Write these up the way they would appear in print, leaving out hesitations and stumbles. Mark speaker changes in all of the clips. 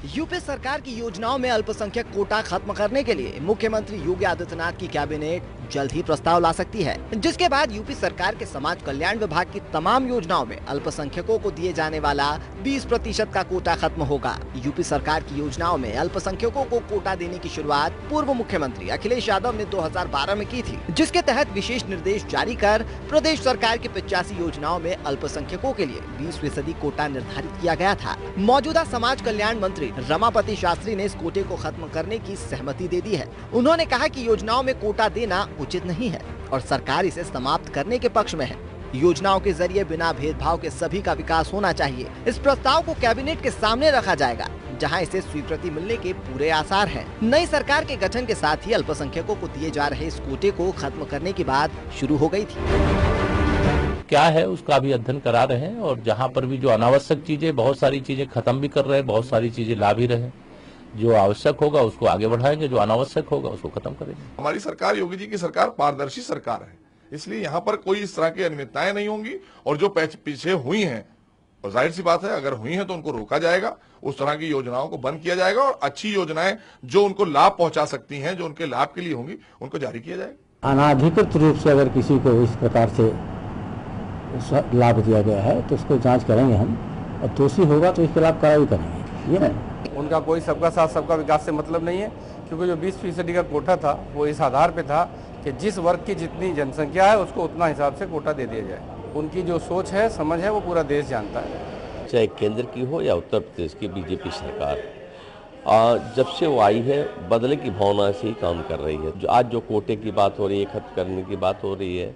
Speaker 1: UP सरकार की योजनाओं में अल्पसंख्यक कोटा खत्म करने के लिए मुख्यमंत्री योगी आदित्यनाथ की कैबिनेट जल्द ही प्रस्ताव ला सकती है, जिसके बाद यूपी सरकार के समाज कल्याण विभाग की तमाम योजनाओं में अल्पसंख्यकों को दिए जाने वाला 20% का कोटा खत्म होगा। यूपी सरकार की योजनाओं में अल्पसंख्यकों को कोटा देने की शुरुआत पूर्व मुख्यमंत्री अखिलेश यादव ने 2012 में की थी, जिसके तहत विशेष निर्देश जारी कर प्रदेश सरकार की 85 योजनाओं में अल्पसंख्यकों के लिए 20% कोटा निर्धारित किया गया था। मौजूदा समाज कल्याण मंत्री रमापति शास्त्री ने इस कोटे को खत्म करने की सहमति दे दी है। उन्होंने कहा कि योजनाओं में कोटा देना उचित नहीं है और सरकार इसे समाप्त करने के पक्ष में है। योजनाओं के जरिए बिना भेदभाव के सभी का विकास होना चाहिए। इस प्रस्ताव को कैबिनेट के सामने रखा जाएगा, जहां इसे स्वीकृति मिलने के पूरे आसार हैं। नई सरकार के गठन के साथ ही अल्पसंख्यकों को दिए जा रहे इस कोटे को खत्म करने की बात शुरू हो गई थी।
Speaker 2: क्या है उसका भी अध्ययन करा रहे हैं और जहां पर भी जो अनावश्यक चीजें, बहुत सारी चीजें खत्म भी कर रहे हैं, बहुत सारी चीजें ला भी रहे हैं। जो आवश्यक होगा उसको आगे बढ़ाएंगे, जो अनावश्यक होगा उसको खत्म करेंगे।
Speaker 3: हमारी सरकार, योगी जी की सरकार पारदर्शी सरकार है, इसलिए यहाँ पर कोई इस तरह की अनियमितताएं नहीं होंगी। और जो पीछे हुई हैं, और जाहिर सी बात है अगर हुई हैं तो उनको रोका जाएगा, उस तरह की योजनाओं को बंद किया जाएगा और अच्छी योजनाएं जो उनको लाभ पहुंचा सकती हैं, जो उनके लाभ के लिए होंगी, उनको जारी किया जाएगा।
Speaker 4: अनाधिकृत रूप से अगर किसी को इस प्रकार से लाभ दिया गया है तो उसको जांच करेंगे हम, और दोषी होगा तो इसके खिलाफ कार्रवाई करेंगे। ये
Speaker 5: उनका कोई सबका साथ सबका विकास से मतलब नहीं है, क्योंकि जो 20% का कोटा था वो इस आधार पे था कि जिस वर्ग की जितनी जनसंख्या है उसको उतना हिसाब से कोटा दे दिया जाए। उनकी जो सोच है, समझ है, वो पूरा देश जानता है।
Speaker 6: चाहे केंद्र की हो या उत्तर प्रदेश की बीजेपी सरकार, जब से वो आई है बदले की भावना से ही काम कर रही है। जो आज जो कोटे की बात हो रही है, खत्म करने की बात हो रही है,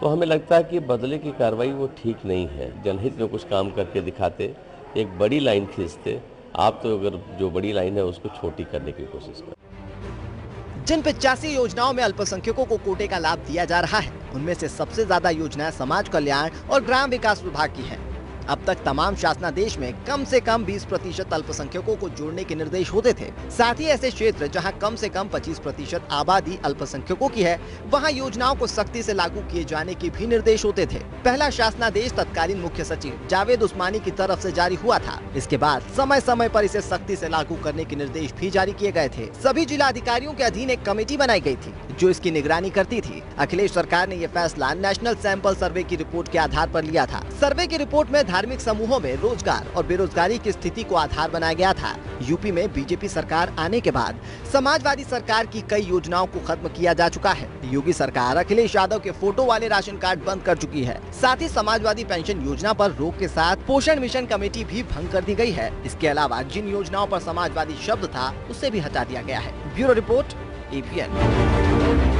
Speaker 6: तो हमें लगता है कि बदले की कार्रवाई वो ठीक नहीं है। जनहित में कुछ काम करके दिखाते, एक बड़ी लाइन खींचते। आप तो अगर जो बड़ी लाइन है उसको छोटी करने की कोशिश करें।
Speaker 1: जिन 85 योजनाओं में अल्पसंख्यकों को कोटे का लाभ दिया जा रहा है, उनमें से सबसे ज्यादा योजनाएं समाज कल्याण और ग्राम विकास विभाग की हैं। अब तक तमाम शासनादेश में कम से कम 20% अल्पसंख्यकों को जोड़ने के निर्देश होते थे। साथ ही ऐसे क्षेत्र जहां कम से कम 25% आबादी अल्पसंख्यकों की है, वहां योजनाओं को सख्ती से लागू किए जाने के भी निर्देश होते थे। पहला शासनादेश तत्कालीन मुख्य सचिव जावेद उस्मानी की तरफ से जारी हुआ था। इसके बाद समय समय पर इसे सख्ती से लागू करने के निर्देश भी जारी किए गए थे। सभी जिला अधिकारियों के अधीन एक कमेटी बनाई गई थी जो इसकी निगरानी करती थी। अखिलेश सरकार ने यह फैसला नेशनल सैंपल सर्वे की रिपोर्ट के आधार पर लिया था। सर्वे की रिपोर्ट में धार्मिक समूहों में रोजगार और बेरोजगारी की स्थिति को आधार बनाया गया था। यूपी में बीजेपी सरकार आने के बाद समाजवादी सरकार की कई योजनाओं को खत्म किया जा चुका है। योगी सरकार अखिलेश यादव के फोटो वाले राशन कार्ड बंद कर चुकी है। साथ ही समाजवादी पेंशन योजना पर रोक के साथ पोषण मिशन कमेटी भी भंग कर दी गई है। इसके अलावा जिन योजनाओं पर समाजवादी शब्द था उसे भी हटा दिया गया है। Bureau report, APN।